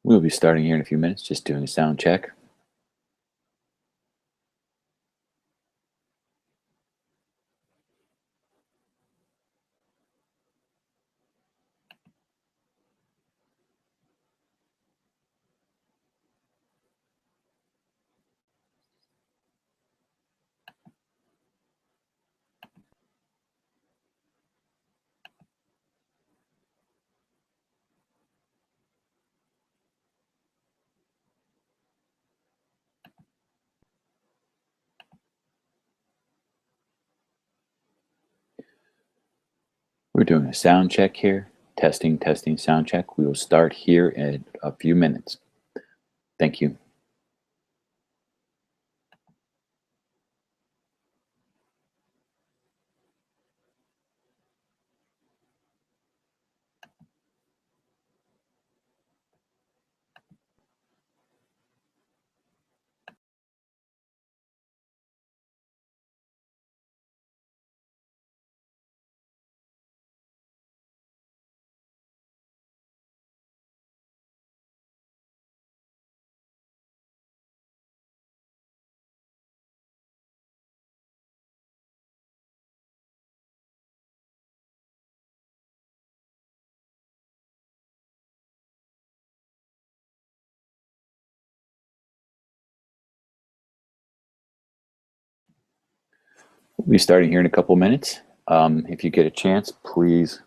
We'll be starting here in a few minutes, just doing a sound check. We're doing a sound check here. Testing, testing, sound check. We will start here in a few minutes. Thank you. We'll be starting here in a couple minutes. If you get a chance, please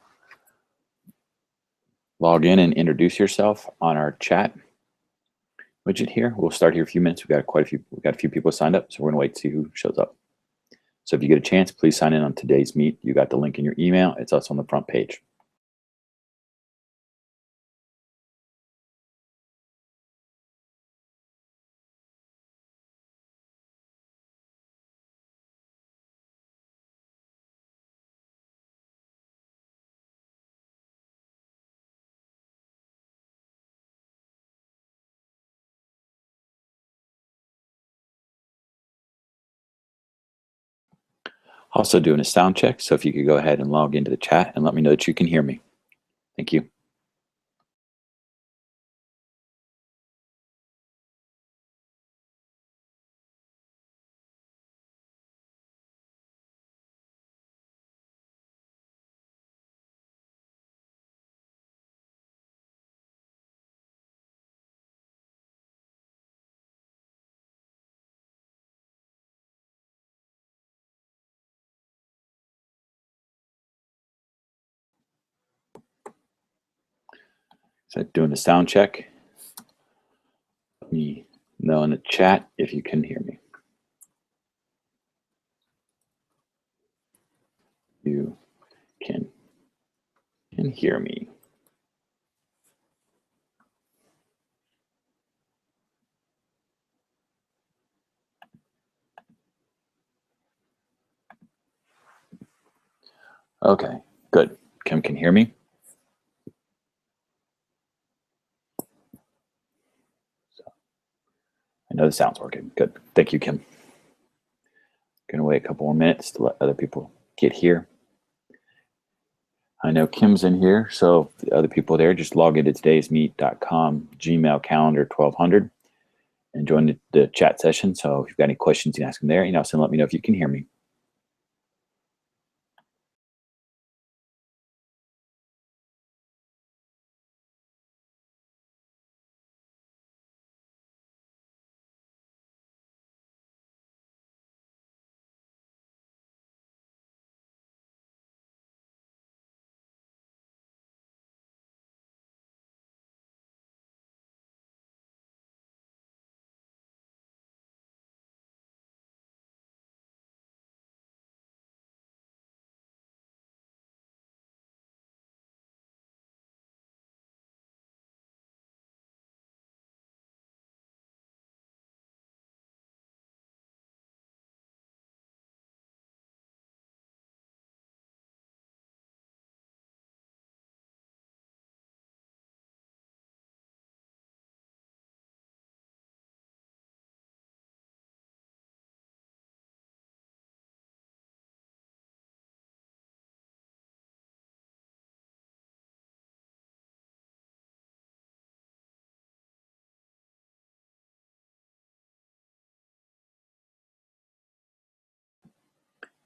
log in and introduce yourself on our chat widget here. We'll start here in a few minutes. We've got a few people signed up, so we're gonna wait to see who shows up. So if you get a chance, please sign in on today's meet. You got the link in your email. It's also on the front page. Also doing a sound check, so if you could go ahead and log into the chat and let me know that you can hear me. Thank you. So doing a sound check. Let me know in the chat if you can hear me. You can hear me. Okay, good. Kim can hear me. So I know the sound's working. Good. Thank you, Kim. Gonna wait a couple more minutes to let other people get here. I know Kim's in here, so the other people there, just log into todaysmeet.com Gmail calendar 1200 and join the chat session. So if you've got any questions, you can ask them there. So let me know if you can hear me.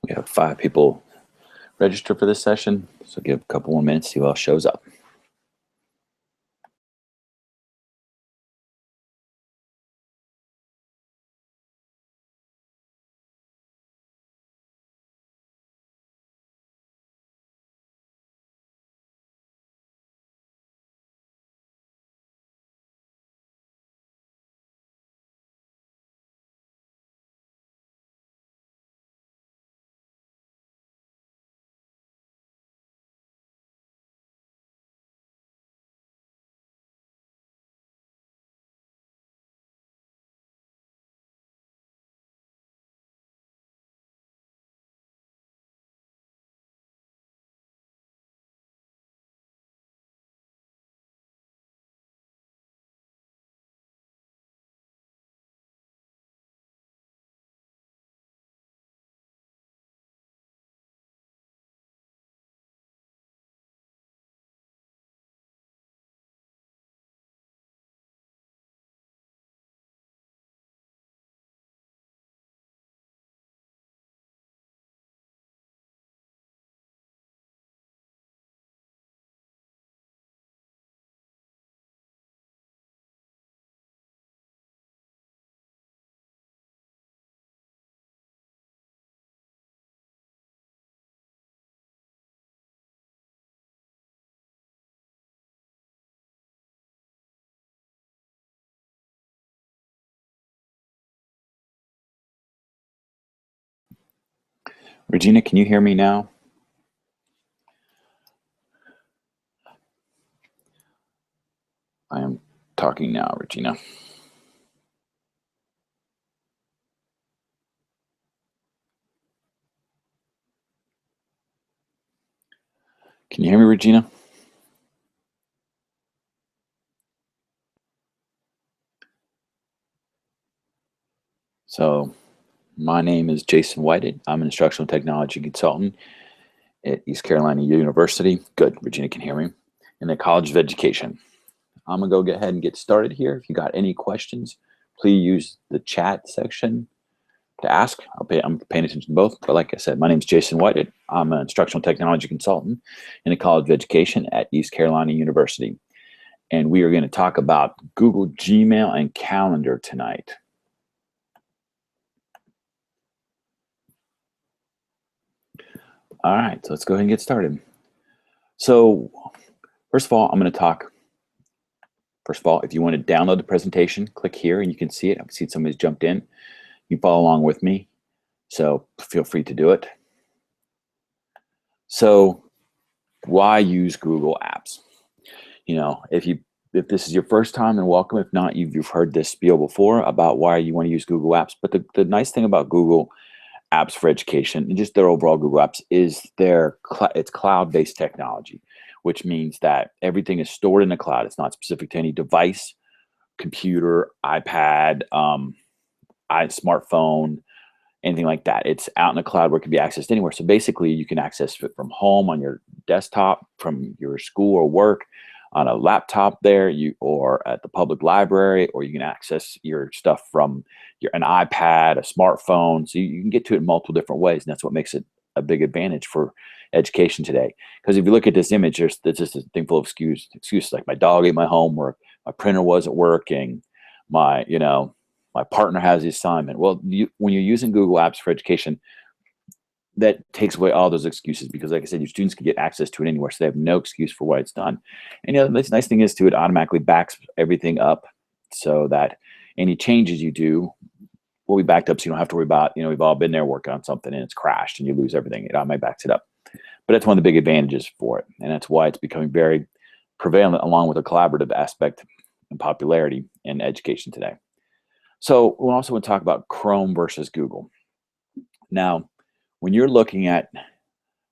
We have 5 people registered for this session, so give a couple more minutes, see who else shows up. Regina, can you hear me now? I am talking now, Regina. Can you hear me, Regina? So, my name is Jason Whited. I'm an instructional technology consultant at East Carolina University. Good, Regina can hear me. In the College of Education. I'm gonna go ahead and get started here. If you got any questions, please use the chat section to ask. I'm paying attention to both. But like I said, my name is Jason Whited. I'm an instructional technology consultant in the College of Education at East Carolina University. And we are going to talk about Google Gmail and Calendar tonight. All right, so let's go ahead and get started. So first of all, I'm going to talk. First of all, if you want to download the presentation, click here and you can see it. I've seen somebody's jumped in. You follow along with me, so feel free to do it. So why use Google Apps? You know, if this is your first time, then welcome. If not, you've heard this spiel before about why you want to use Google Apps. But the nice thing about Google Apps for Education and just their overall Google Apps is it's cloud-based technology, which means that everything is stored in the cloud. It's not specific to any device, computer, iPad, smartphone, anything like that. It's out in the cloud where it can be accessed anywhere. So basically, you can access it from home on your desktop, from your school or work, on a laptop there, or at the public library, or you can access your stuff from an iPad, a smartphone. So you can get to it in multiple different ways, and that's what makes it a big advantage for education today. Because if you look at this image, there's just a thing full of excuses like my dog ate my homework, my printer wasn't working, my partner has the assignment. Well, when you're using Google Apps for Education, that takes away all those excuses because, like I said, your students can get access to it anywhere, so they have no excuse for why it's done. And the nice thing is, too, it automatically backs everything up so that any changes you do will be backed up, so you don't have to worry about, we've all been there working on something and it's crashed and you lose everything. It automatically backs it up. But that's one of the big advantages for it, and that's why it's becoming very prevalent, along with a collaborative aspect and popularity in education today. So we also want to talk about Chrome versus Google. Now, when you're looking at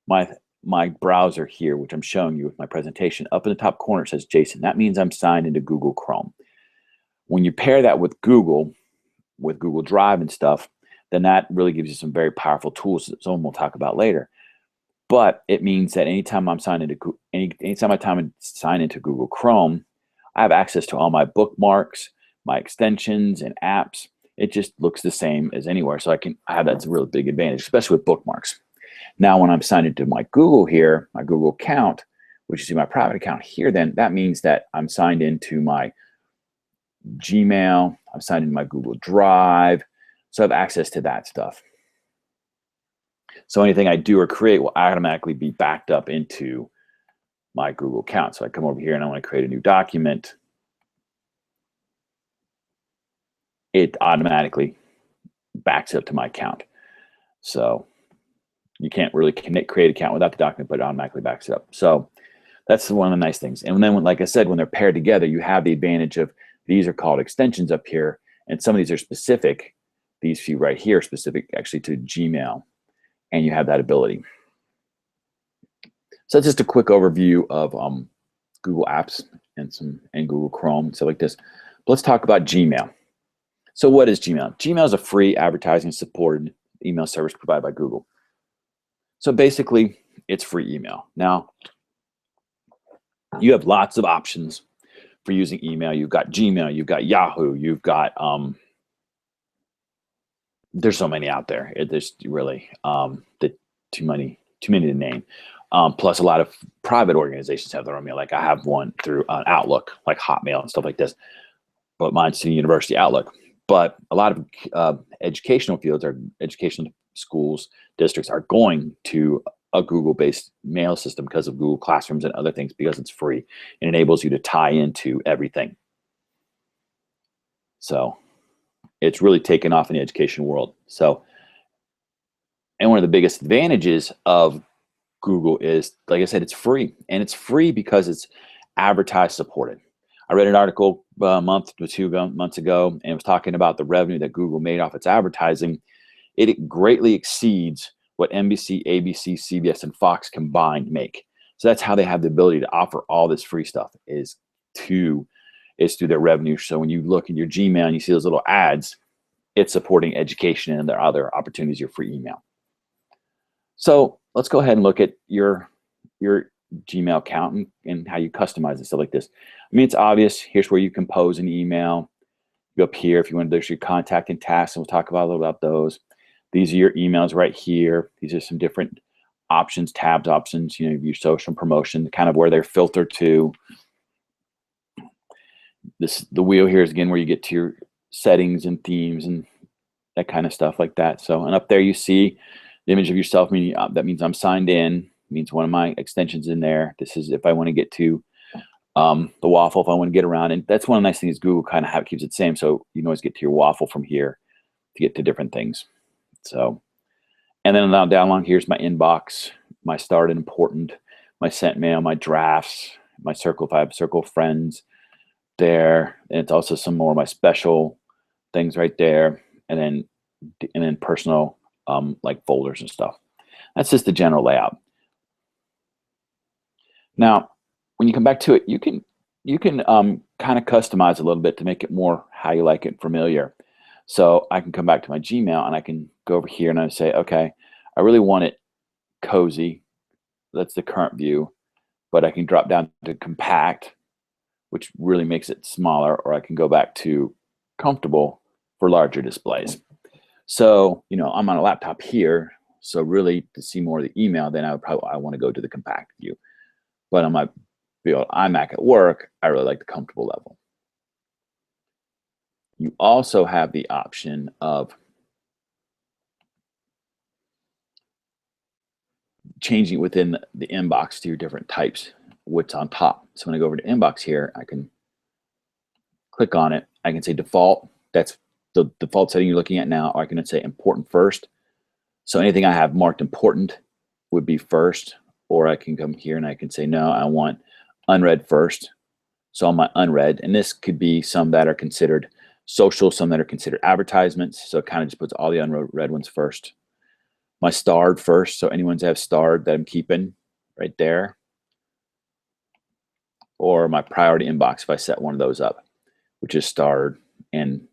my browser here, which I'm showing you with my presentation, up in the top corner it says Jason. That means I'm signed into Google Chrome. When you pair that with Google Drive and stuff, then that really gives you some very powerful tools that someone will talk about later. But it means that anytime I'm signed into sign into Google Chrome, I have access to all my bookmarks, my extensions and apps. It just looks the same as anywhere. So I have that's a really big advantage, especially with bookmarks. Now, when I'm signed into my Google here, my Google account, which you see my private account here, then that means that I'm signed into my Gmail, I'm signed into my Google Drive, so I have access to that stuff. So anything I do or create will automatically be backed up into my Google account. So I come over here and I want to create a new document. It automatically backs up to my account. So you can't really create an account without the document, but it automatically backs it up. So that's one of the nice things. And then, like I said, when they're paired together, you have the advantage of these are called extensions up here. And some of these are specific. These few right here are specific actually to Gmail. And you have that ability. So that's just a quick overview of Google Apps and Google Chrome and stuff like this. But let's talk about Gmail. So what is Gmail? Gmail is a free advertising supported email service provided by Google. So basically, it's free email. Now, you have lots of options for using email. You've got Gmail, you've got Yahoo, you've got there's so many out there. There's really too many to name. Plus, a lot of private organizations have their own mail. Like I have one through Outlook, like Hotmail and stuff like this. But mine's City University Outlook. But a lot of educational fields or educational schools, districts are going to a Google-based mail system because of Google Classrooms and other things because it's free and enables you to tie into everything. So it's really taken off in the education world. So, and one of the biggest advantages of Google is, like I said, it's free. And it's free because it's advertised supported. I read an article a month or 2 months ago, and it was talking about the revenue that Google made off its advertising. It greatly exceeds what NBC, ABC, CBS, and Fox combined make. So that's how they have the ability to offer all this free stuff is through their revenue. So when you look in your Gmail and you see those little ads, it's supporting education and their other opportunities, your free email. So let's go ahead and look at your Gmail account and how you customize and stuff like this. I mean, it's obvious. Here's where you compose an email. You go up here if you want. There's your contact and tasks, and we'll talk about a little about those. These are your emails right here. These are some different options, tabs options. You know, your social promotion, kind of where they're filtered to. The wheel here is again where you get to your settings and themes and that kind of stuff like that. So, and up there you see the image of yourself, meaning that means I'm signed in. Means one of my extensions in there. This is if I want to get to the waffle, if I want to get around. And that's one of the nice things Google kind of keeps it the same. So you can always get to your waffle from here to get to different things. So, and then down along here's my inbox, my started important, my sent mail, my drafts, my circle, if I have circle friends there. And it's also some more of my special things right there. And then personal like folders and stuff. That's just the general layout. Now, when you come back to it, you can kind of customize a little bit to make it more how you like it, familiar. So I can come back to my Gmail and I can go over here and I say, okay, I really want it cozy. That's the current view, but I can drop down to compact, which really makes it smaller, or I can go back to comfortable for larger displays. So, you know, I'm on a laptop here. So really to see more of the email, then I want to go to the compact view. But on my iMac at work, I really like the comfortable level. You also have the option of changing within the inbox to your different types, what's on top. So when I go over to inbox here, I can click on it. I can say default. That's the default setting you're looking at now. Or I can say important first. So anything I have marked important would be first. Or I can come here and I can say, no, I want unread first. So on my unread, and this could be some that are considered social, some that are considered advertisements. So it kind of just puts all the unread ones first. My starred first. So anyone's have starred that I'm keeping right there. Or my priority inbox if I set one of those up, which is starred in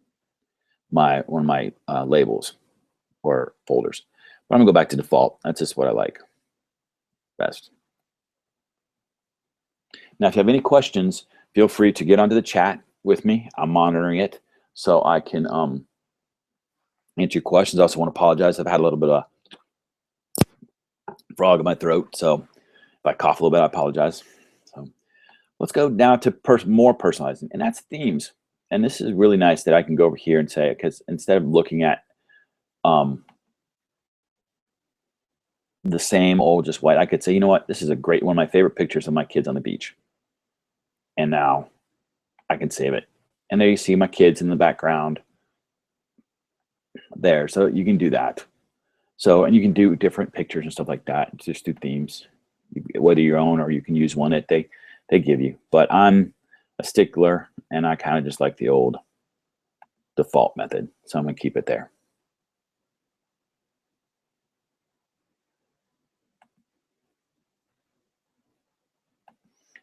one of my labels or folders. But I'm gonna go back to default. That's just what I like best. Now, if you have any questions, feel free to get onto the chat with me. I'm monitoring it so I can answer your questions. I also want to apologize. I've had a little bit of frog in my throat, so if I cough a little bit, I apologize. So let's go now to more personalizing, and that's themes. And this is really nice that I can go over here and say, because instead of looking at um, the same old just white, I could say, you know what, this is a great one of my favorite pictures of my kids on the beach. And now I can save it. And there you see my kids in the background there. So you can do that. So, and you can do different pictures and stuff like that. Just do themes, whether your own or you can use one that they give you. But I'm a stickler, and I kind of just like the old default method. So I'm going to keep it there.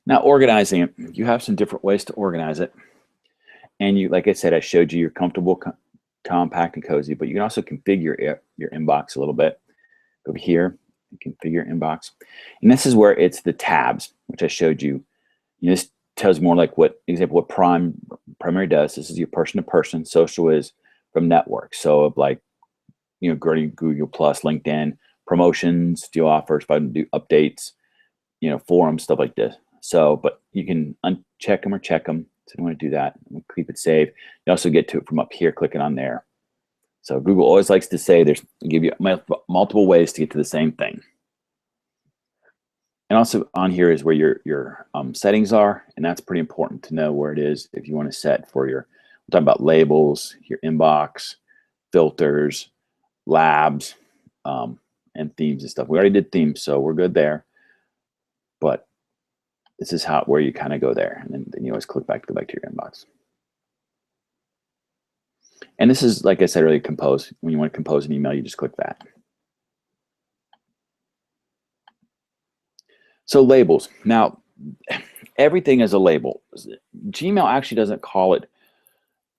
Now, organizing it, you have some different ways to organize it. And you, like I said, I showed you you're comfortable, compact, and cozy, but you can also configure your inbox a little bit. Over here, you configure inbox. And this is where it's the tabs, which I showed you. This tells more like what primary does. This is your person to person. Social is from network. So like, Google Plus, LinkedIn, promotions, deal offers, if I do updates, forums, stuff like this. So, but you can uncheck them or check them. So you want to do that. We'll keep it saved. You also get to it from up here, clicking on there. So Google always likes to say give you multiple ways to get to the same thing. And also on here is where your settings are, and that's pretty important to know where it is if you want to set for we're talking about labels, your inbox, filters, labs, and themes and stuff. We already did themes, so we're good there. But this is where you kind of go there, and then you always click back to go back to your inbox. And this is, like I said earlier, compose. When you want to compose an email, you just click that. So labels. Now, everything is a label. Gmail actually doesn't call it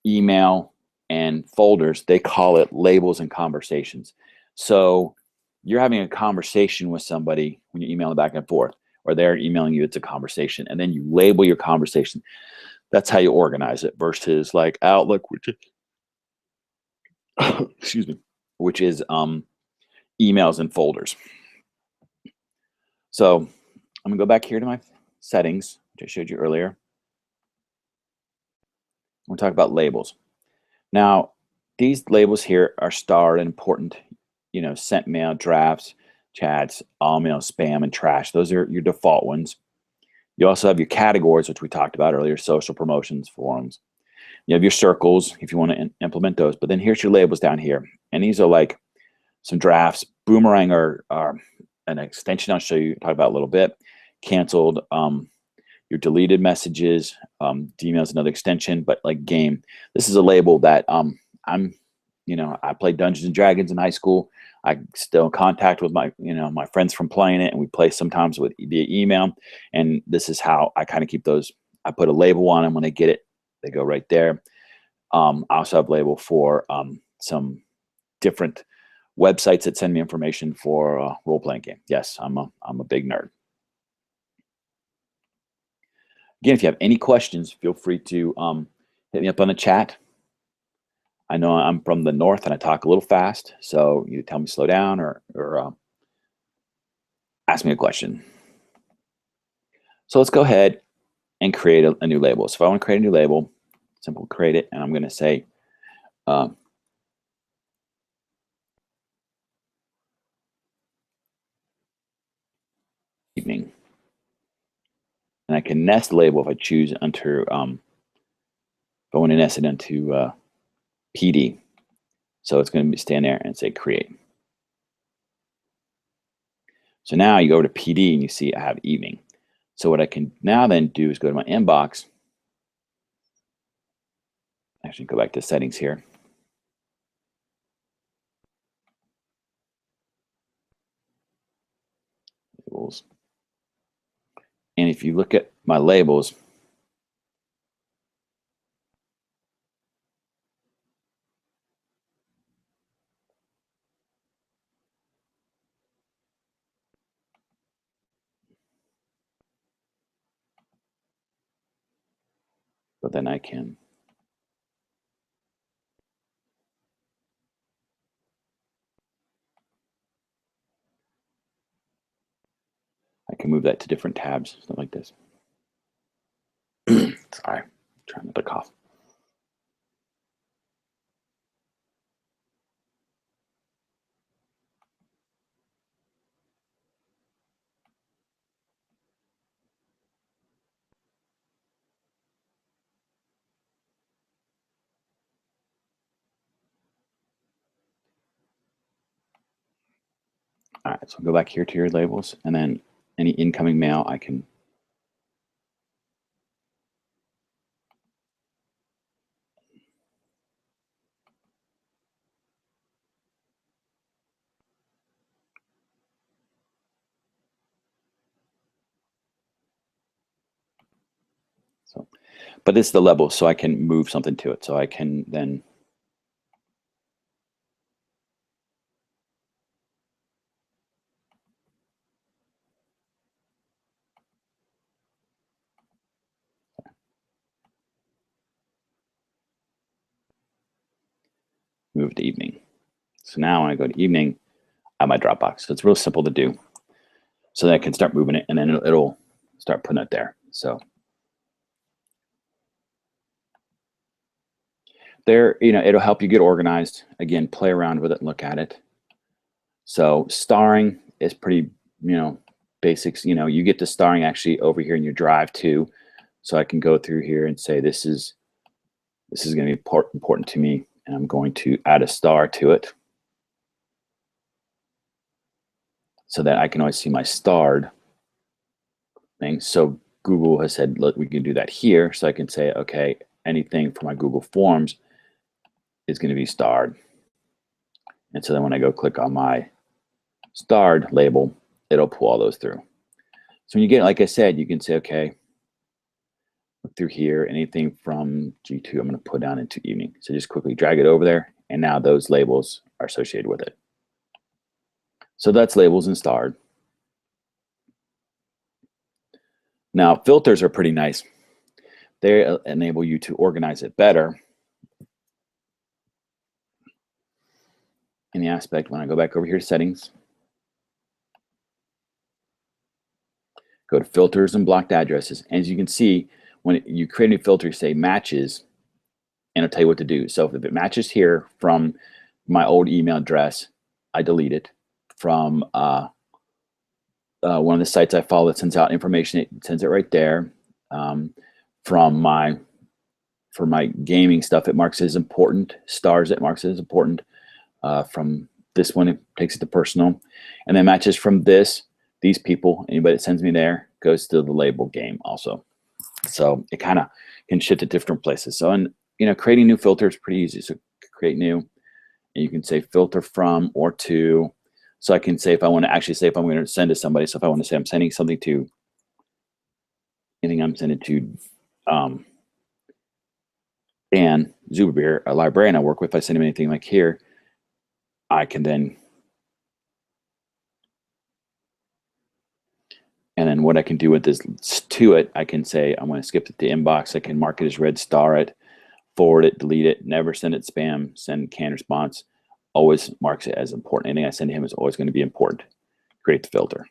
email and folders. They call it labels and conversations. So you're having a conversation with somebody when you email back and forth, or they're emailing you, it's a conversation, and then you label your conversation. That's how you organize it versus like Outlook, which is, excuse me, which is emails and folders. So I'm gonna go back here to my settings, which I showed you earlier. We'll talk about labels. Now, these labels here are starred and important, sent mail, drafts, chats, all mail, spam, and trash. Those are your default ones. You also have your categories, which we talked about earlier, social, promotions, forums. You have your circles if you want to implement those. But then here's your labels down here. And these are like some drafts. Boomerang are an extension I'll show you, talk about a little bit. Canceled, your deleted messages, Gmail is another extension, but like game. This is a label that I played Dungeons and Dragons in high school. I still in contact with my friends from playing it, and we play sometimes via email. And this is how I kind of keep those. I put a label on them when they get it. They go right there. I also have a label for some different websites that send me information for a role-playing game. Yes, I'm a big nerd. Again, if you have any questions, feel free to hit me up on the chat. I know I'm from the north and I talk a little fast, so you tell me to slow down or ask me a question. So let's go ahead and create a new label. So if I want to create a new label, simple create it, and I'm going to say evening. And I can nest the label if I choose under, if I want to nest it into PD. So it's going to stand there and say create. So now you go to PD and you see I have evening. So what I can now then do is go to my inbox. Actually, go back to settings here. Labels. And if you look at my labels, but then I can move that to different tabs, something like this. Sorry, trying not to cough. All right, so go back here to your labels, and then any incoming mail I can but this is the level, so I can move something to it. So I can then move to evening. So now when I go to evening, I have my Dropbox. So it's real simple to do. So that I can start moving it, and then it'll start putting it there. So there, it'll help you get organized. Again, play around with it and look at it. So starring is pretty, basics. You get the starring actually over here in your drive too. So I can go through here and say this is going to be important to me, and I'm going to add a star to it so that I can always see my starred thing. So Google has said, look, we can do that here. So I can say, okay, anything for my Google Forms is going to be starred. And so then when I go click on my starred label, it'll pull all those through. So when you get, like I said, you can say, okay, look through here, anything from G2, I'm going to put down into evening. So just quickly drag it over there, and now those labels are associated with it. So that's labels and starred. Now, filters are pretty nice. They enable you to organize it better in the aspect when I go back over here to settings, go to filters and blocked addresses. And as you can see, when you create a new filter, say matches, and it'll tell you what to do. So if it matches here from my old email address, I delete it. From one of the sites I follow that sends out information, it sends it right there. For my gaming stuff, it marks it as important. Stars, it marks it as important. From this one, it takes it to personal. And then matches from these people, anybody that sends me there, goes to the label game also. So it kind of can shift to different places. So, and creating new filters is pretty easy. So create new, and you can say filter from or to. So I can say if I want to actually say if I'm going to send to somebody. So if I want to say I'm sending something to, anything I'm sending to Dan Zuberbeer, a librarian I work with, if I send him anything like here, I can then, and then what I can do with this to it, I can say I'm going to skip it to inbox. I can mark it as red, star it, forward it, delete it, never send it spam, send canned response, always marks it as important. Anything I send to him is always going to be important. Create the filter.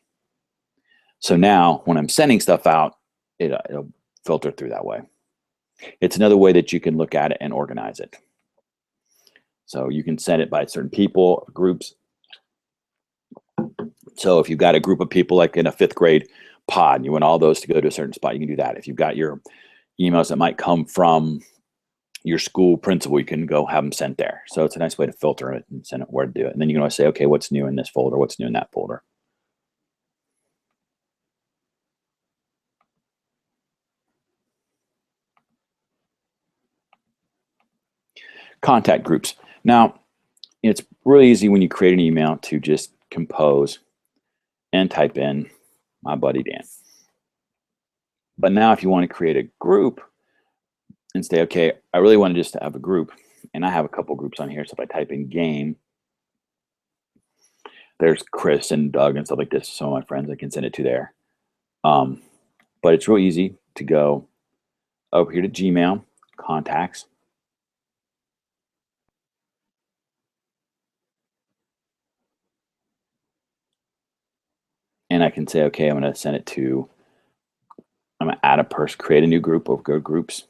So now when I'm sending stuff out, it'll filter through that way. It's another way that you can look at it and organize it. So you can send it by certain people, groups. So if you've got a group of people like in a 5th grade pod, you want all those to go to a certain spot, you can do that. If you've got your emails that might come from your school principal, you can go have them sent there. So it's a nice way to filter it and send it where to do it. And then you can always say, okay, what's new in this folder? What's new in that folder? Contact groups. Now, it's really easy when you create an email to just compose and type in my buddy Dan. But now if you want to create a group and say, okay, I really want to just have a group, and I have a couple groups on here. So if I type in game, there's Chris and Doug and stuff like this. Some of my friends, I can send it to there. But it's real easy to go over here to Gmail, contacts. And I can say, okay, I'm going to send it to, I'm going to add a person, create a new group, or go groups,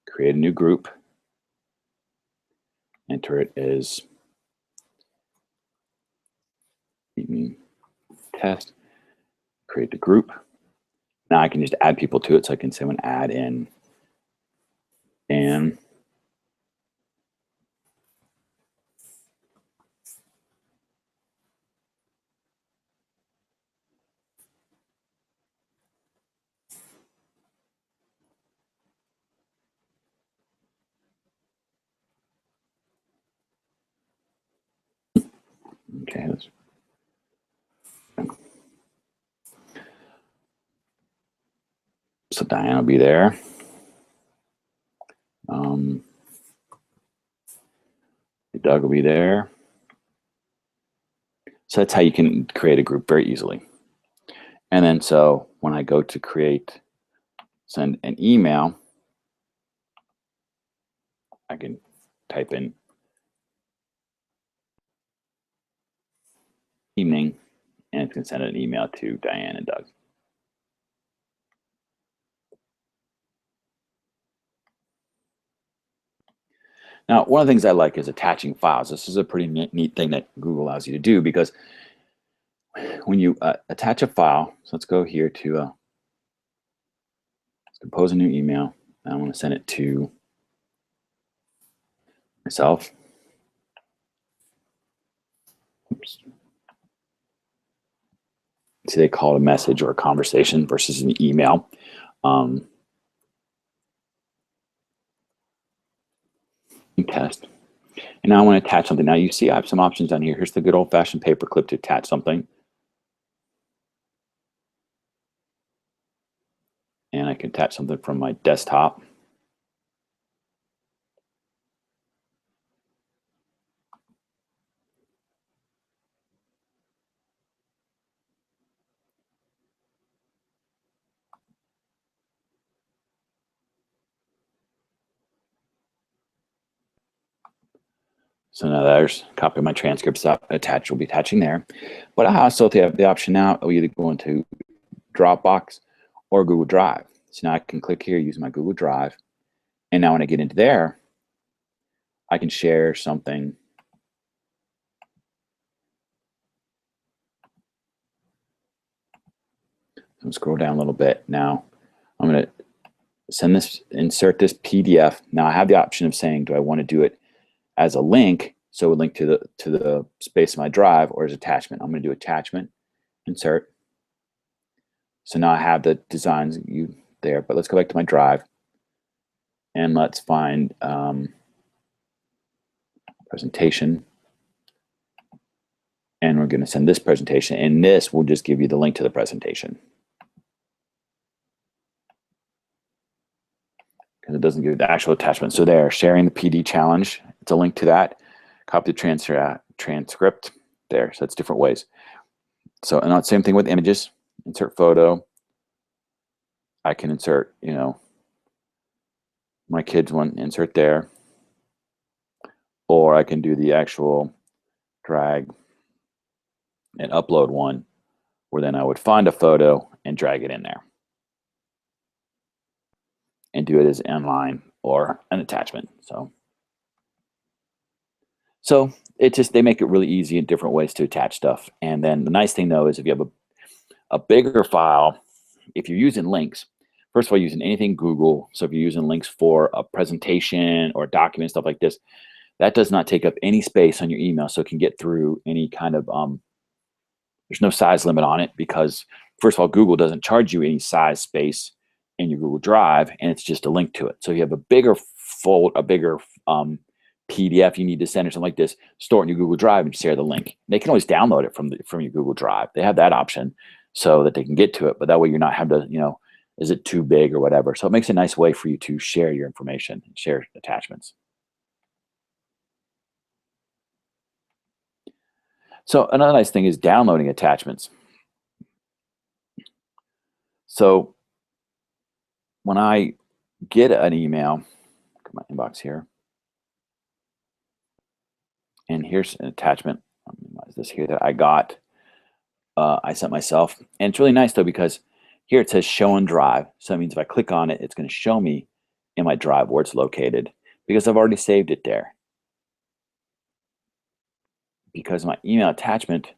create a new group, enter it as evening test, create the group. Now I can just add people to it. So I can say, I'm going to add in Dan. Okay. So Diane will be there. Doug will be there. So that's how you can create a group very easily. And then so when I go to send an email, I can type in evening, and it's going to send an email to Diane and Doug. Now, one of the things I like is attaching files. This is a pretty neat thing that Google allows you to do, because when you attach a file, so let's go here to let's compose a new email. I want to send it to myself. Oops. See, they call it a message or a conversation versus an email. Test. And now I want to attach something. Now you see I have some options down here. Here's the good old-fashioned paperclip to attach something. And I can attach something from my desktop. So now there's a copy of my transcripts attached, will be attaching there. But I also have the option now of either going to Dropbox or Google Drive. So now I can click here using my Google Drive. And now when I get into there, I can share something. So scroll down a little bit. Now I'm going to insert this PDF. Now I have the option of saying, do I want to do it as a link, so a link to the space of my drive, or as attachment? I'm going to do attachment, insert. So now I have the designs there, but let's go back to my drive and let's find presentation. And we're going to send this presentation, and this will just give you the link to the presentation, because it doesn't give the actual attachment. So there, sharing the PD challenge, it's a link to that. Copy the transcript there. So it's different ways. So, and the same thing with images. Insert photo. I can insert, my kids one, insert there. Or I can do the actual drag and upload one, where then I would find a photo and drag it in there and do it as inline or an attachment. So it just, they make it really easy in different ways to attach stuff. And then the nice thing though is if you have a bigger file, if you're using links, first of all, using anything Google. So if you're using links for a presentation or a document, stuff like this, that does not take up any space on your email. So it can get through any kind of, there's no size limit on it, because first of all, Google doesn't charge you any size space in your Google Drive, and it's just a link to it. So if you have a bigger PDF you need to send or something like this, store it in your Google Drive and share the link. They can always download it from your Google Drive. They have that option so that they can get to it, but that way you're not having to, is it too big or whatever. So it makes a nice way for you to share your information and share attachments. So another nice thing is downloading attachments. So when I get an email, look at my inbox here, and here's an attachment, this here that I got I sent myself. And it's really nice though, because here it says show on drive. So that means if I click on it, it's going to show me in my drive where it's located because I've already saved it there. Because my email attachment,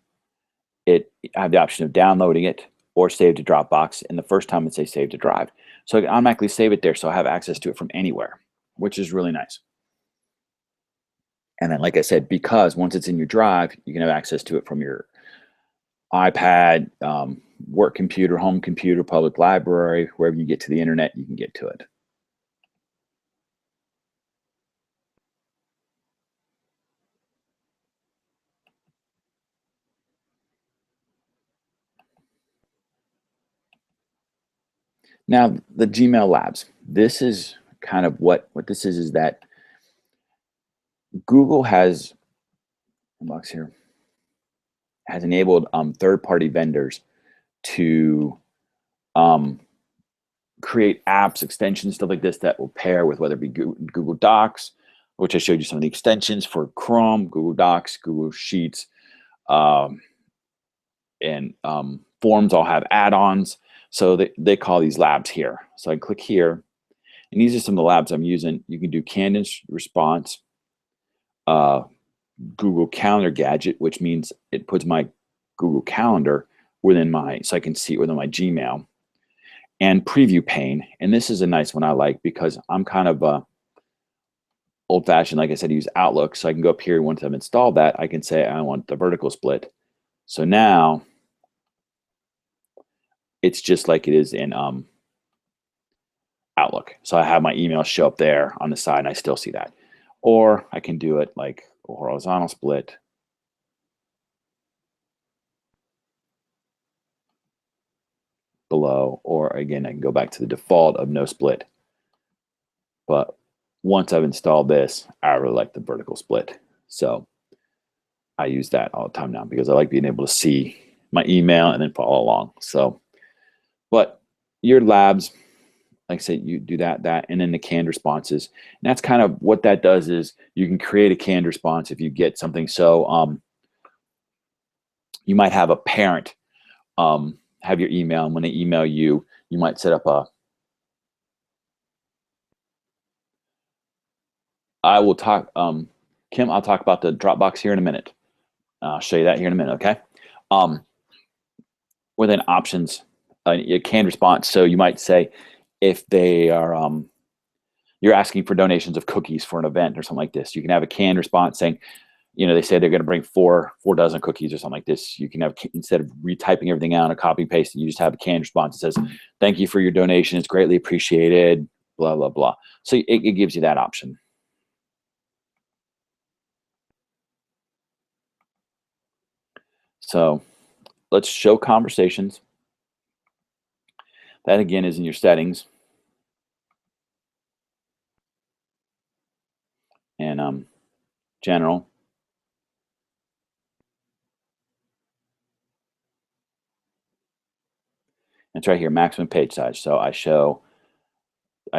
I have the option of downloading it or save to Dropbox. And the first time it says save to drive. So I can automatically save it there so I have access to it from anywhere, which is really nice. And then, like I said, because once it's in your drive, you can have access to it from your iPad, work computer, home computer, public library, wherever you get to the internet, you can get to it. Now, the Gmail Labs, this is kind of what this is that Google has, box here, has enabled third-party vendors to create apps, extensions, stuff like this that will pair with whether it be Google Docs, which I showed you some of the extensions for Chrome, Google Docs, Google Sheets, and Forms all have add-ons. So they call these labs here. So I click here, and these are some of the labs I'm using. You can do canned response, Google Calendar Gadget, which means it puts my Google Calendar within so I can see it within my Gmail, and Preview Pane. And this is a nice one I like because I'm kind of old-fashioned, like I said, use Outlook. So I can go up here, once I've installed that, I can say I want the vertical split. So now it's just like it is in Outlook. So I have my email show up there on the side, and I still see that. Or I can do it like a horizontal split. Below, or again, I can go back to the default of no split. But once I've installed this, I really like the vertical split. So I use that all the time now because I like being able to see my email and then follow along. So, but your labs, like I said, you do that, and then the canned responses. And that's kind of what that does is you can create a canned response if you get something. So you might have a parent have your email, and when they email you, you might set up I will talk, Kim, I'll talk about the Dropbox here in a minute. I'll show you that here in a minute, okay? Within options, a canned response. So you might say if they are, you're asking for donations of cookies for an event or something like this, you can have a canned response saying, they say they're going to bring four dozen cookies or something like this. You can have, instead of retyping everything out and copy paste, you just have a canned response that says, thank you for your donation. It's greatly appreciated, blah, blah, blah. So it gives you that option. So let's show conversations. That again is in your settings. And general. It's right here, maximum page size. So I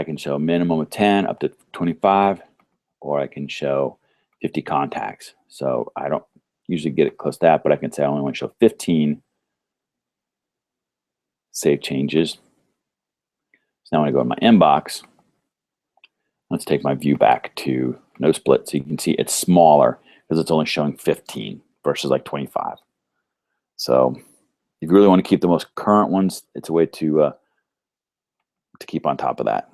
can show a minimum of 10 up to 25, or I can show 50 contacts. So I don't usually get it close to that, but I can say I only want to show 15. Save changes. So now when I go to my inbox, let's take my view back to no split. So you can see it's smaller because it's only showing 15 versus like 25. So if you really want to keep the most current ones, it's a way to keep on top of that.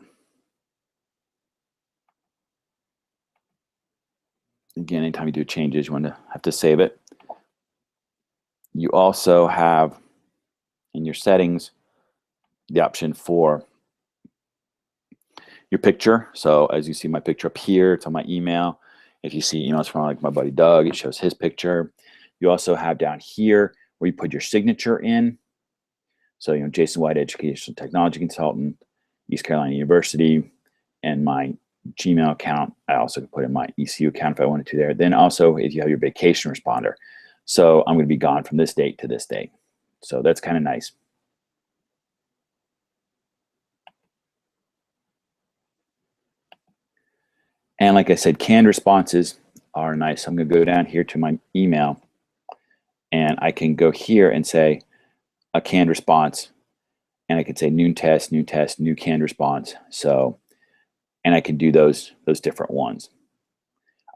Again, anytime you do changes, you want to have to save it. You also have in your settings the option for your picture. So as you see my picture up here, it's on my email. If you see emails from like my buddy Doug, it shows his picture. You also have down here where you put your signature in. So, Jason White, Educational Technology Consultant, East Carolina University, and my Gmail account. I also could put in my ECU account if I wanted to there. Then also if you have your vacation responder. So I'm going to be gone from this date to this date. So that's kind of nice. And like I said, canned responses are nice. I'm going to go down here to my email. And I can go here and say a canned response, and I could say new test, new canned response. So, and I can do those different ones.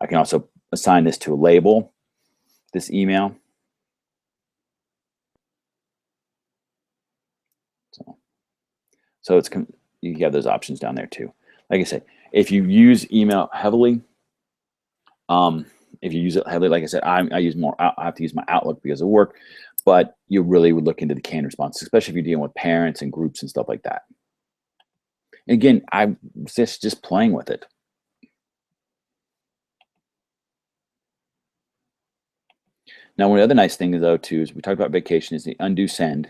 I can also assign this to a label, this email. So it's, you have those options down there too. Like I said, if you use email heavily, if you use it heavily, like I said, I use more. I have to use my Outlook because of work, but you really would look into the canned response, especially if you're dealing with parents and groups and stuff like that. Again, I'm just playing with it. Now, one of the other nice things though too is we talked about vacation is the undo send.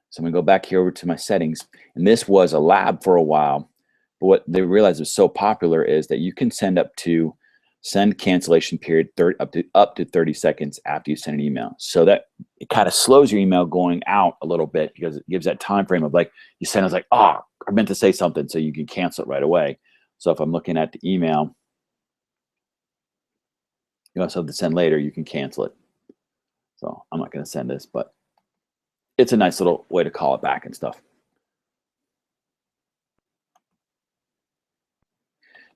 So I'm gonna go back here over to my settings, and this was a lab for a while, but what they realized was so popular is that you can send cancellation period up to 30 seconds after you send an email. So that it kind of slows your email going out a little bit because it gives that time frame of like you send, it's like, oh, I meant to say something, so you can cancel it right away. So if I'm looking at the email, you also have to send later, you can cancel it. So I'm not going to send this, but it's a nice little way to call it back and stuff.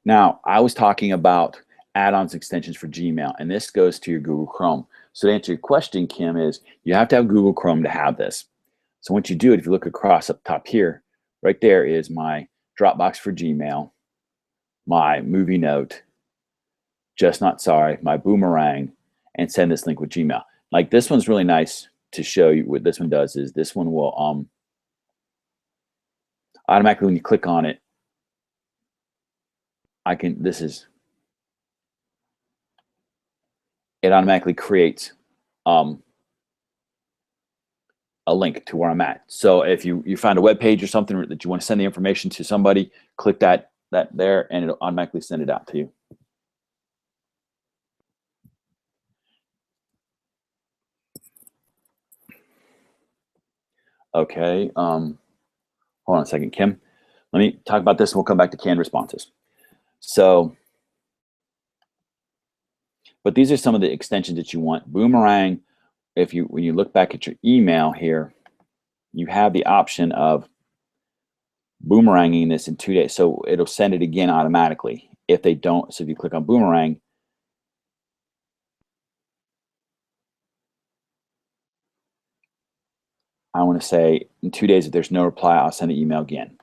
Now, I was talking about add-ons extensions for Gmail, and this goes to your Google Chrome. So to answer your question, Kim, is you have to have Google Chrome to have this. So once you do it, if you look across up top here, right there is my Dropbox for Gmail, my movie note, Just Not Sorry, my Boomerang, and send this link with Gmail. Like this one's really nice to show you. What this one does is this one will automatically, when you click on it, it automatically creates a link to where I'm at. So if you find a web page or something that you want to send the information to somebody, click that there, and it'll automatically send it out to you. Okay, hold on a second, Kim. Let me talk about this and we'll come back to canned responses. So, but these are some of the extensions that you want. Boomerang, when you look back at your email here, you have the option of boomeranging this in 2 days. So it'll send it again automatically. If they don't, so if you click on boomerang, I want to say in 2 days, if there's no reply, I'll send the email again.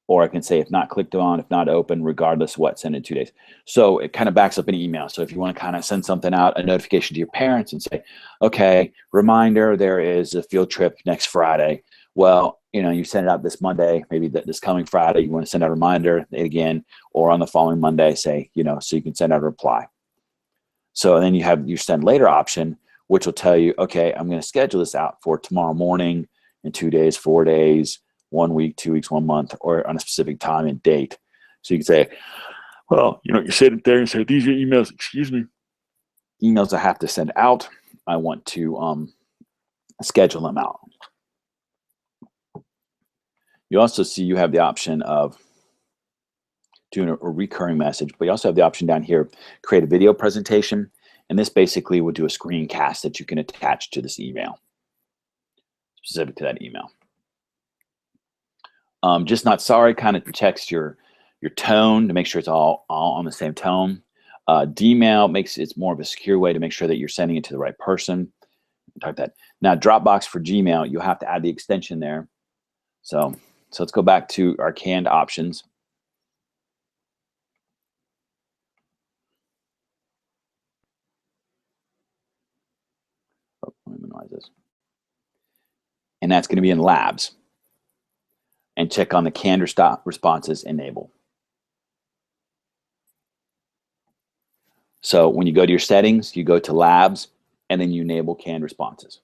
Or I can say, if not clicked on, if not open, regardless of what, send in 2 days. So it kind of backs up an email. So if you want to kind of send something out, a notification to your parents and say, okay, reminder, there is a field trip next Friday. Well, you send it out this Monday, maybe this coming Friday, you want to send out a reminder again, or on the following Monday, say, so you can send out a reply. So then you have your send later option, which will tell you, okay, I'm going to schedule this out for tomorrow morning, in 2 days, 4 days, 1 week, 2 weeks, 1 month, or on a specific time and date. So you can say, well, you sit it there and say, these are emails, emails I have to send out. I want to schedule them out. You also see you have the option of doing a recurring message, but you also have the option down here, create a video presentation. And this basically will do a screencast that you can attach to this email, specific to that email. Just Not Sorry kind of protects your tone to make sure it's all on the same tone. Dmail it's more of a secure way to make sure that you're sending it to the right person. Type that. Now Dropbox for Gmail, you'll have to add the extension there. So let's go back to our canned options. Oh, let me minimize this. And that's going to be in Labs. And check on the canned responses enable. So when you go to your settings, you go to Labs, and then you enable canned responses.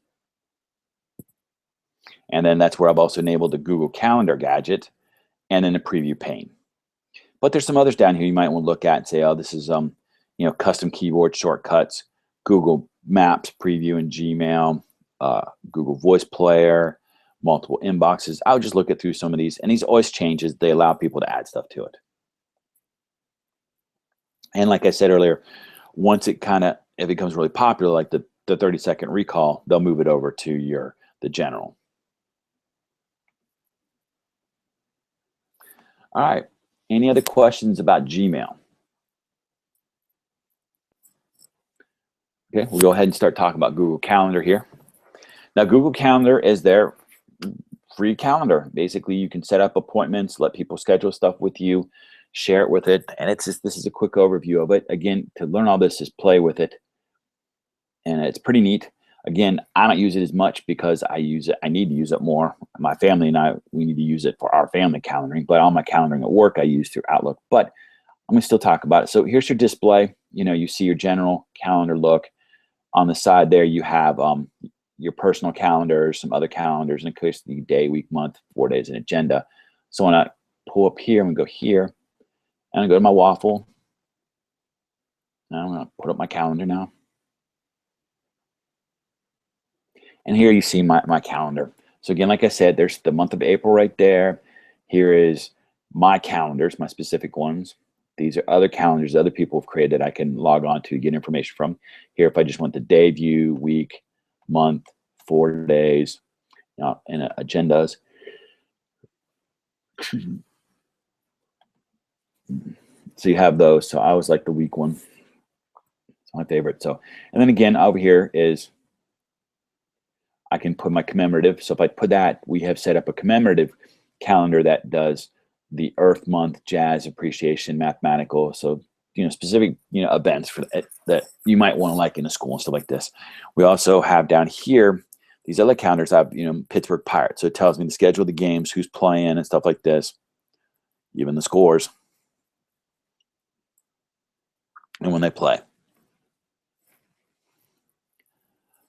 And then that's where I've also enabled the Google Calendar gadget and then the preview pane. But there's some others down here you might want to look at and say, oh, this is custom keyboard shortcuts, Google Maps preview in Gmail, Google Voice Player, multiple inboxes. I would just look through some of these, and these always changes. They allow people to add stuff to it. And like I said earlier, once it becomes really popular, like the the 30-second recall, they'll move it over to the general. All right. Any other questions about Gmail? Okay, we'll go ahead and start talking about Google Calendar here. Now, Google Calendar is their free calendar. Basically, you can set up appointments, let people schedule stuff with you, share it with it, and it's just, this is a quick overview of it. Again, to learn all this is play with it, and it's pretty neat. Again, I don't use it as much because I use it. I need to use it more. My family and I, we need to use it for our family calendaring, but all my calendaring at work I use through Outlook. But I'm gonna still talk about it. So here's your display. You know, you see your general calendar look. On the side there, you have your personal calendars, some other calendars, and of course the day, week, month, 4 days, and agenda. So when I pull up here, I'm gonna go here, and I go to my waffle. Now I'm gonna put up my calendar now. And here you see my calendar. So again, like I said, there's the month of April right there. Here is my calendars, my specific ones. These are other calendars other people have created that I can log on to get information from. Here, if I just want the day view, week, month, 4 days, and agendas. So you have those. So I always like the week one. It's my favorite. So, and then again, over here is I can put my commemorative. So if I put that, we have set up a commemorative calendar that does the Earth Month, Jazz Appreciation, Mathematical. So, you know, specific, you know, events for that you might want to like in a school and stuff like this. We also have down here these other calendars. I have, you know, Pittsburgh Pirates. So it tells me the schedule of the games, who's playing, and stuff like this, even the scores, and when they play.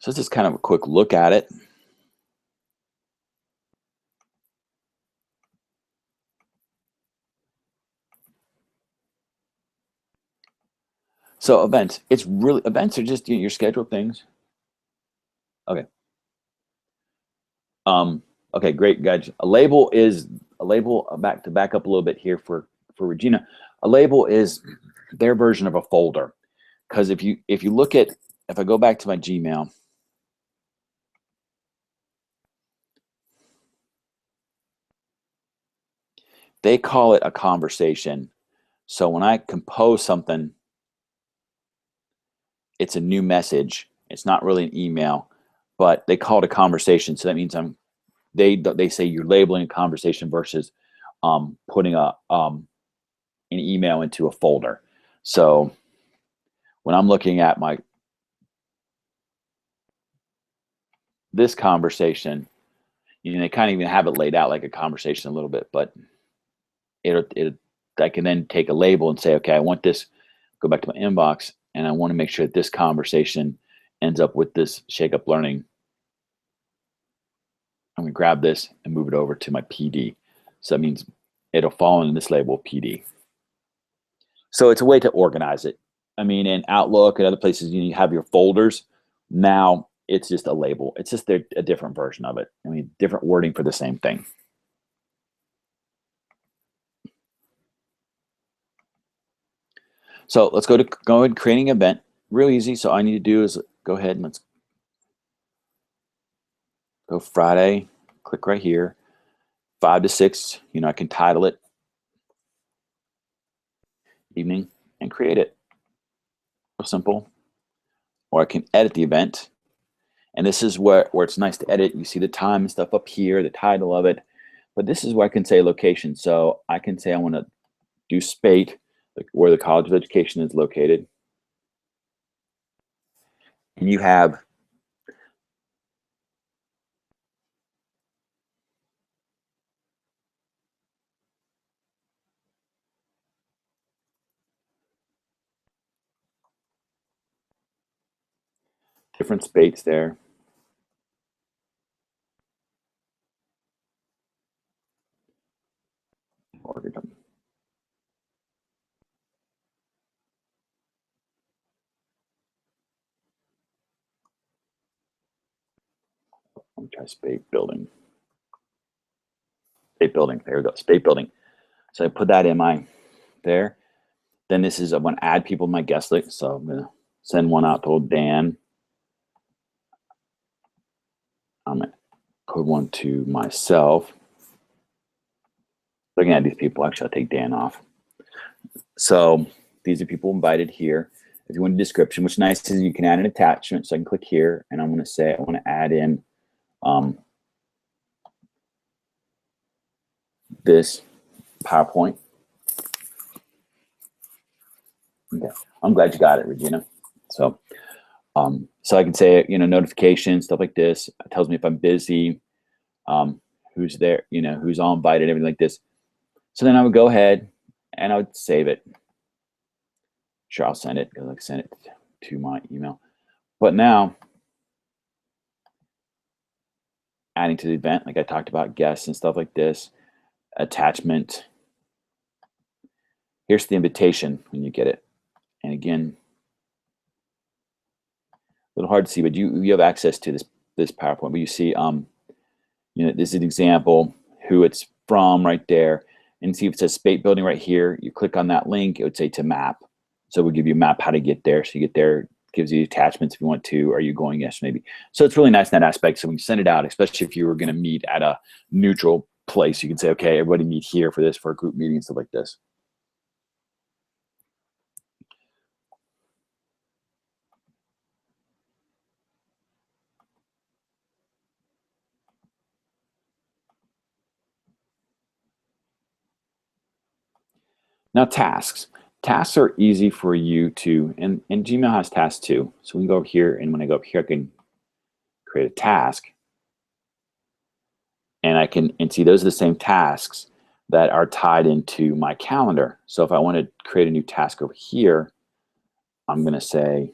So this is kind of a quick look at it. So events, events are just, you know, your scheduled things. Okay. Okay, great, guys. A label, back up a little bit here for Regina. A label is their version of a folder. Because if you look at, if I go back to my Gmail, they call it a conversation. So when I compose something, it's a new message. It's not really an email, but they call it a conversation. So that means they say you're labeling a conversation versus putting an email into a folder. So when I'm looking at this conversation, you know, they kind of even have it laid out like a conversation a little bit, but I can then take a label and say, okay, I want this, go back to my inbox, and I want to make sure that this conversation ends up with this Shake Up Learning. I'm gonna grab this and move it over to my PD. So that means it'll fall in this label PD. So it's a way to organize it. I mean, in Outlook and other places, you have your folders. Now it's just a label. It's just a different version of it. I mean, different wording for the same thing. So let's go ahead and creating an event. Real easy. So all I need to do is go ahead and let's go Friday. Click right here, 5 to 6. You know, I can title it evening and create it. Real simple. Or I can edit the event. And this is where it's nice to edit. You see the time and stuff up here, the title of it. But this is where I can say location. So I can say I want to do Spate, like where the College of Education is located. And you have different Spates there. Let me try Spate building. Spate building. There we go. Spate building. So I put that in my there. Then this is I want to add people to my guest list. So I'm gonna send one out to old Dan. I'm going to put one to myself. Looking at these people, actually, I'll take Dan off. So these are people invited here. If you want a description, what's nice is you can add an attachment. So I can click here, and I'm going to say I want to add in this PowerPoint. Okay. I'm glad you got it, Regina. So, so I can say, notifications, stuff like this. It tells me if I'm busy, who's there, who's all invited, everything like this. So then I would go ahead and I would save it. Sure, I'll send it because I send it to my email. But now, adding to the event, like I talked about, guests and stuff like this, attachment. Here's the invitation when you get it. And again, a little hard to see, but you have access to this PowerPoint. But you see, this is an example, who it's from right there. And see if it says Spate Building right here. You click on that link, it would say to map. So it would give you a map how to get there. So you get there, gives you attachments if you want to. Are you going? Yes, maybe. So it's really nice in that aspect. So when you send it out, especially if you were going to meet at a neutral place, you can say, okay, everybody meet here for a group meeting and stuff like this. Now tasks. Tasks are easy for you to, and Gmail has tasks too. So we can go over here, and when I go up here, I can create a task. And I can see those are the same tasks that are tied into my calendar. So if I want to create a new task over here, I'm going to say,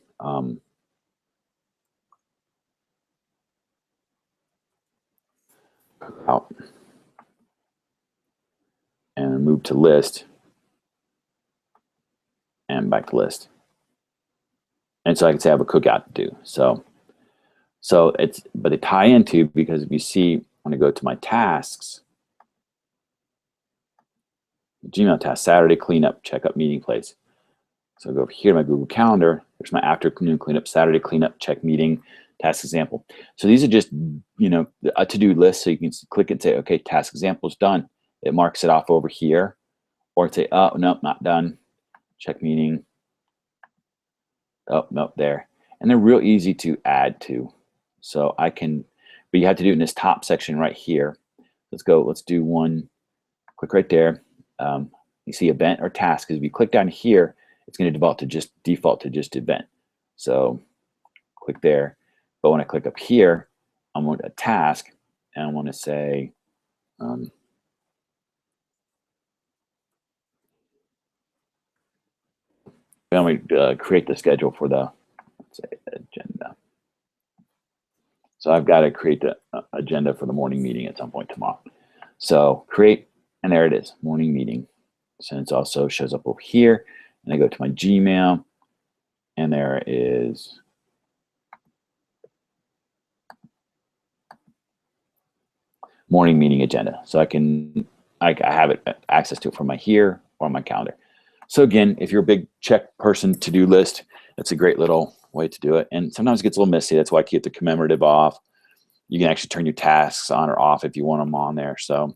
out and move to list and back to list. And so I can say I have a cookout to do. So but they tie into, because if you see, when I go to my tasks, Gmail task, Saturday cleanup, check up meeting place. So I go over here to my Google Calendar. There's my afternoon cleanup, Saturday cleanup, check meeting, task example. So these are just, a to-do list. So you can click and say, okay, task example is done. It marks it off over here. Or say, oh, no, not done. Check meeting. Oh, no, there. And they're real easy to add to. So I can, but you have to do it in this top section right here. Let's go, let's do one. Click right there. You see event or task. Because if you click down here, it's going to default to just event. So click there. But when I click up here, I want a task, and I want to say, let me create the schedule for the, let's say, agenda. So I've got to create the agenda for the morning meeting at some point tomorrow. So create, and there it is, morning meeting. So it also shows up over here, and I go to my Gmail, and there is morning meeting agenda. So I have it access to it from my here or my calendar. So again, if you're a big check person, to-do list, that's a great little way to do it. And sometimes it gets a little messy. That's why I keep the commemorative off. You can actually turn your tasks on or off if you want them on there. So I'm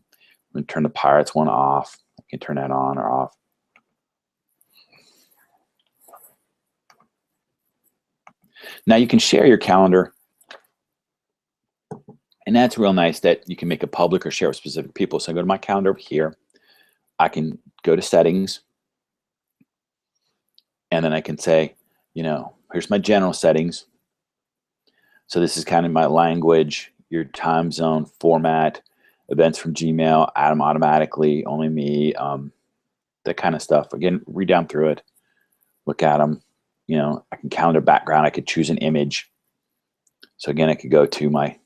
going to turn the Pirates one off. I can turn that on or off. Now you can share your calendar, and that's real nice that you can make it public or share with specific people. So I go to my calendar over here. I can go to settings, and then I can say, here's my general settings. So this is kind of my language, your time zone, format, events from Gmail, add them automatically, only me, that kind of stuff. Again, read down through it, look at them. I can calendar background. I could choose an image. So again, I could go to my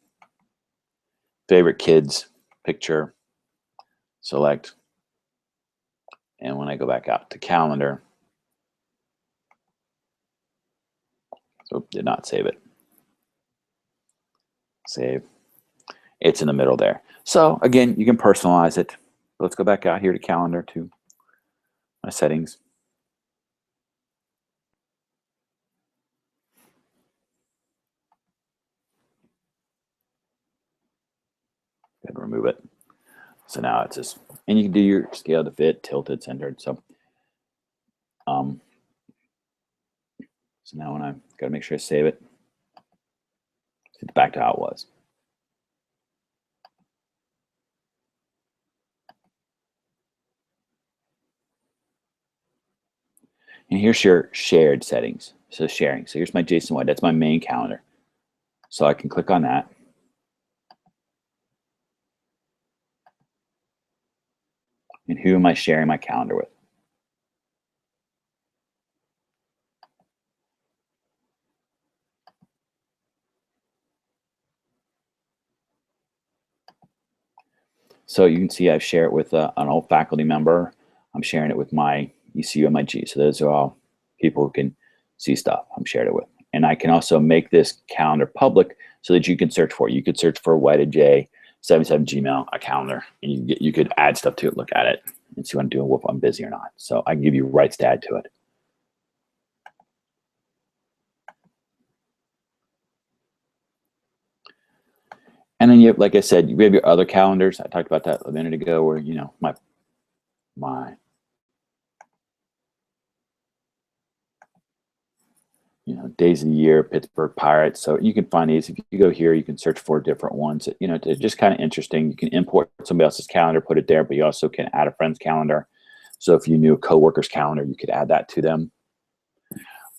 favorite kids picture, select, and when I go back out to calendar, so did not save it. Save. It's in the middle there. So again, you can personalize it. Let's go back out here to calendar, to my settings. and remove it. So now it's just, and you can do your scale to fit, tilted, centered. So, so now when I got to make sure I save it, it's back to how it was. And here's your shared settings. So sharing. So here's my JSON White. That's my main calendar. So I can click on that. And who am I sharing my calendar with? So you can see I've shared it with an old faculty member. I'm sharing it with my ECU and my G. So those are all people who can see stuff I'm shared it with. And I can also make this calendar public so that you can search for it. You could search for WhiteAJ77 Gmail, a calendar, and you could add stuff to it, look at it, and see what I'm doing, if I'm busy or not. So I can give you rights to add to it. And then you have, like I said, you have your other calendars. I talked about that a minute ago, where my days of the year, Pittsburgh Pirates. So you can find these. If you go here, you can search for different ones. They're just kind of interesting. You can import somebody else's calendar, put it there, but you also can add a friend's calendar. So if you knew a coworker's calendar, you could add that to them.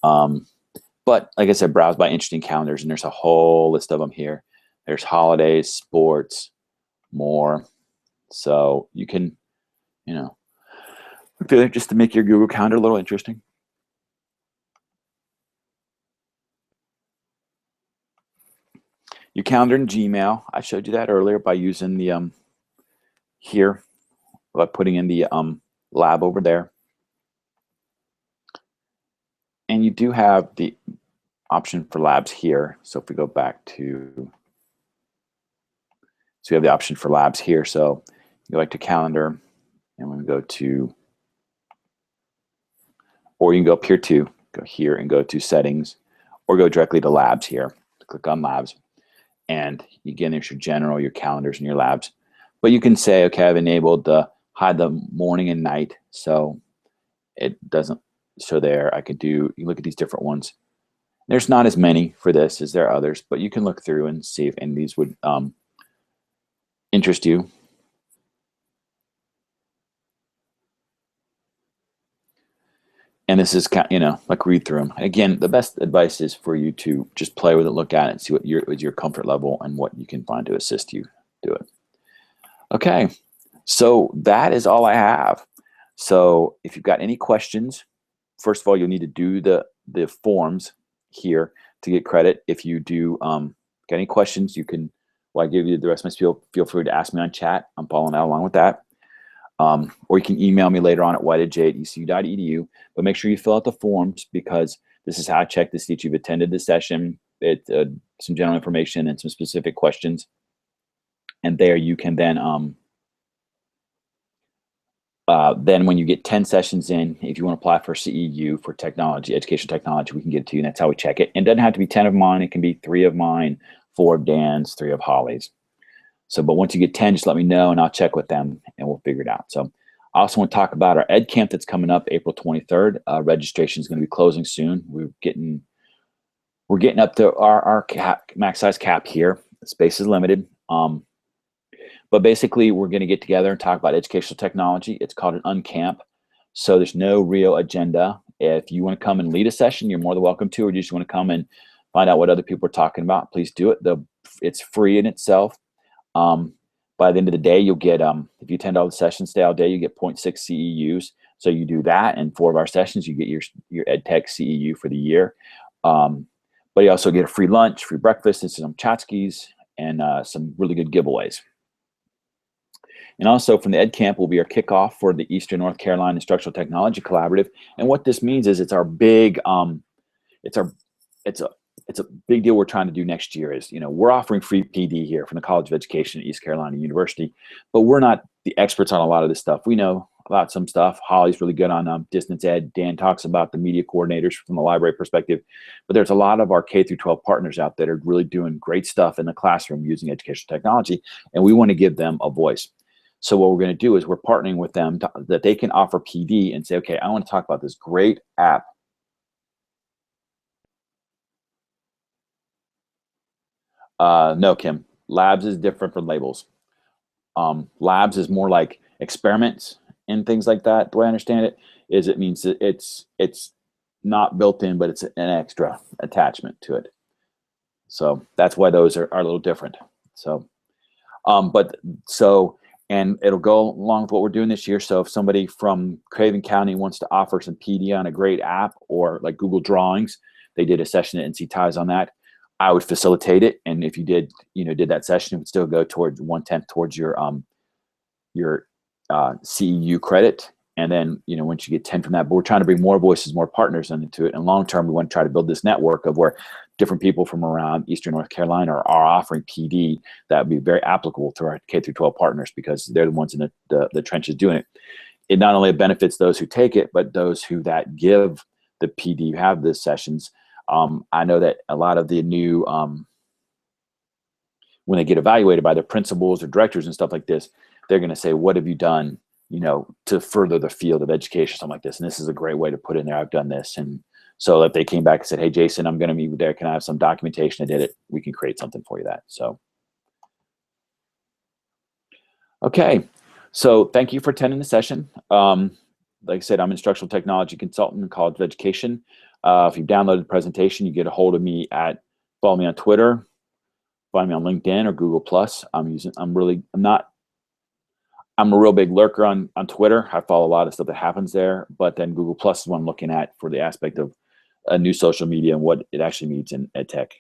But like I said, browse by interesting calendars, and there's a whole list of them here. There's holidays, sports, more. So you can, just to make your Google Calendar a little interesting. Your calendar in Gmail, I showed you that earlier by using the here, by putting in the lab over there. And you do have the option for labs here. So if we go back to, so you have the option for labs here. So you go back to calendar, and we go to, or you can go up here too, go here and go to settings, or go directly to labs here. Click on labs. And again, there's your general, your calendars, and your labs. But you can say, okay, I've enabled the hide the morning and night, so it doesn't show there. I could do, you look at these different ones. There's not as many for this as there are others, but you can look through and see if any of these would interest you. And this is like read through them. Again, the best advice is for you to just play with it, look at it, and see what your comfort level and what you can find to assist you do it. Okay, so that is all I have. So if you've got any questions, first of all, you'll need to do the forms here to get credit. If you do get any questions, you can, while I give you the rest of my spiel, feel free to ask me on chat. I'm following that along with that. Or you can email me later on at whiteaj@ecu.edu, but make sure you fill out the forms, because this is how I check to see if you've attended the session, some general information and some specific questions. And there you can then when you get 10 sessions in, if you want to apply for CEU for technology, education technology, we can get it to you, and that's how we check it. And it doesn't have to be 10 of mine. It can be 3 of mine, 4 of Dan's, 3 of Holly's. So, but once you get 10, just let me know, and I'll check with them, and we'll figure it out. So I also want to talk about our Ed Camp that's coming up April 23rd. Registration is going to be closing soon. We're getting up to our max size cap here. The space is limited. But basically, we're going to get together and talk about educational technology. It's called an uncamp. So there's no real agenda. If you want to come and lead a session, you're more than welcome to, or you just want to come and find out what other people are talking about, please do it. It's free in itself. By the end of the day, you'll get, if you attend all the sessions, stay all day, you get 0.6 CEUs. So you do that, and 4 of our sessions, you get your EdTech CEU for the year. But you also get a free lunch, free breakfast, and some tchotchkes, and some really good giveaways. And also from the Ed Camp will be our kickoff for the Eastern North Carolina Instructional Technology Collaborative. And what this means is it's our big, it's a big deal we're trying to do next year. Is, we're offering free PD here from the College of Education at East Carolina University, but we're not the experts on a lot of this stuff. We know about some stuff. Holly's really good on distance ed. Dan talks about the media coordinators from the library perspective. But there's a lot of our K through 12 partners out there that are really doing great stuff in the classroom using educational technology, and we want to give them a voice. So what we're going to do is we're partnering with them that they can offer PD and say, okay, I want to talk about this great app. No, Kim, labs is different from labels. Labs is more like experiments and things like that. The way I understand it is it means that it's not built in, but it's an extra attachment to it. So that's why those are a little different. So, and it'll go along with what we're doing this year. So if somebody from Craven County wants to offer some PD on a great app or like Google Drawings, they did a session at NC Ties on that. I would facilitate it, and if you did that session, it would still go towards 1/10 towards your CEU credit. And then once you get 10 from that, but we're trying to bring more voices, more partners into it. And long term, we want to try to build this network of where different people from around Eastern North Carolina are offering PD that would be very applicable to our K through 12 partners, because they're the ones in the trenches doing it. It not only benefits those who take it, but those who that give the PD, have the sessions. I know that a lot of the new, when they get evaluated by their principals or directors and stuff like this, they're going to say, what have you done, to further the field of education, something like this. And this is a great way to put in there, I've done this. And so if they came back and said, hey, Jason, I'm going to meet there. Can I have some documentation? I did it. We can create something for you that. So, okay. So thank you for attending the session. Like I said, I'm an instructional technology consultant in College of Education. If you've downloaded the presentation, you get a hold of me follow me on Twitter, find me on LinkedIn or Google Plus. I'm a real big lurker on Twitter. I follow a lot of stuff that happens there, but then Google Plus is what I'm looking at for the aspect of a new social media and what it actually means in ed tech.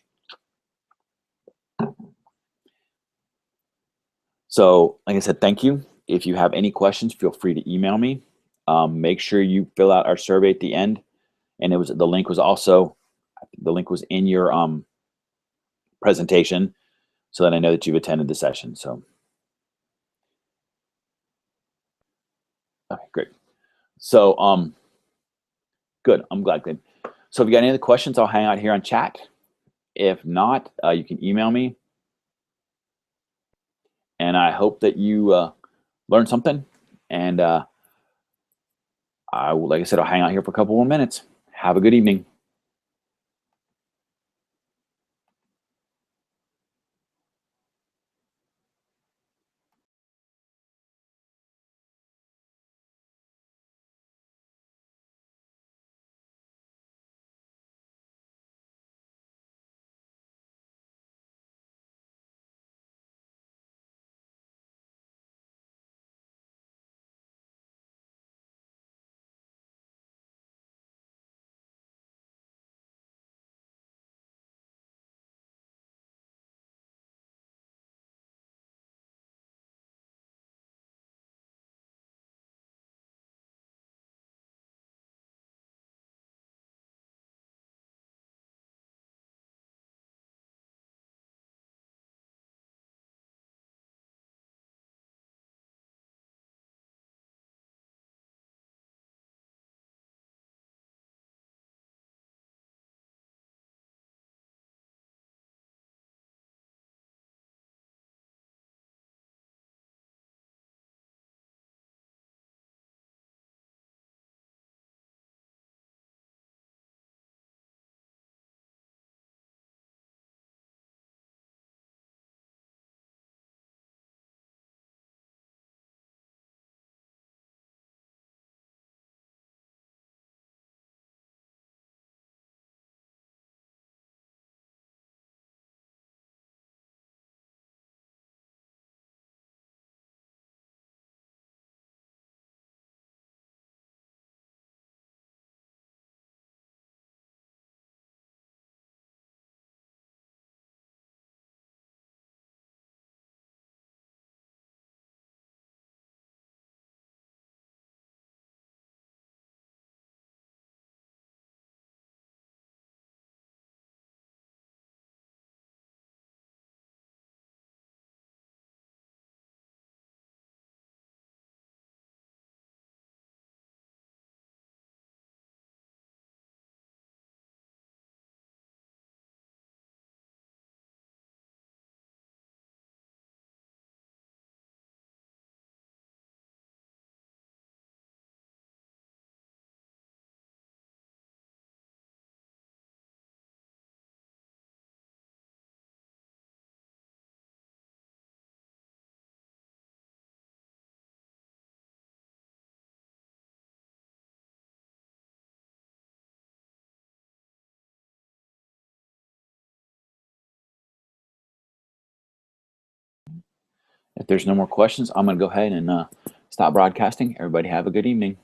So like I said, thank you. If you have any questions, feel free to email me. Make sure you fill out our survey at the end. And the link was in your presentation, so that I know that you've attended the session. So, okay, great. So, good. I'm glad. Good. So, if you got any other questions, I'll hang out here on chat. If not, you can email me. And I hope that you learned something. And like I said, I'll hang out here for a couple more minutes. Have a good evening. If there's no more questions, I'm going to go ahead and stop broadcasting. Everybody have a good evening.